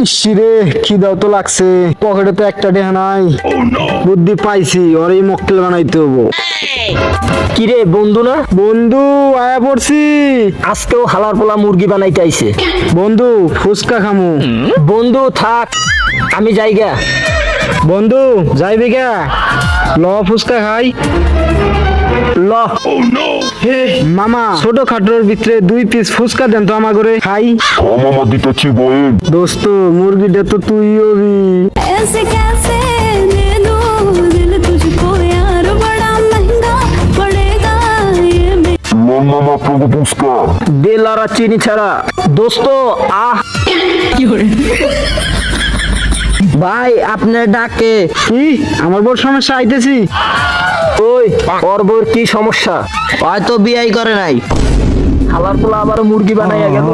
ইসিরে খিদাও তো লাগছে, পকেটে তো একটা টাকা নাই। বুদ্ধি পাইছি, ওর এই মক্কেল বানাইতে হবো। কিরে বন্ধু না? বন্ধু আয়া পড়ছি। আজকেও হালার পোলা মুরগি বানাইতে আইছে। বন্ধু ফুচকা খামু। বন্ধু থাক, আমি যাইগা। বন্ধু যাইবি গা? ল ফুচকা খাই। ল। মামা ছোট খাটোর ভিতরে 2 পিস ফুচকা দেন তো আমা করে খাই। মামা দিতেছি বয়েন। দোস্ত মুরগিটা তো তুই হবি। ऐसे कैसे दे दूं दिल तुझको यार बड़ा महंगा पड़ेगा ये লন মামা প্রভু পুস্কা। দে লড়া চিনি ছাড়া। দোস্ত আহ। ভাই আপনার ডাকে। কি আমার বড় সমস্যা আইতেছি? ওই ওর বউর কি সমস্যা? হয়তো বিয়াই করে নাই। হালার পোলা আবার মুরগি বানাইয়া গেল।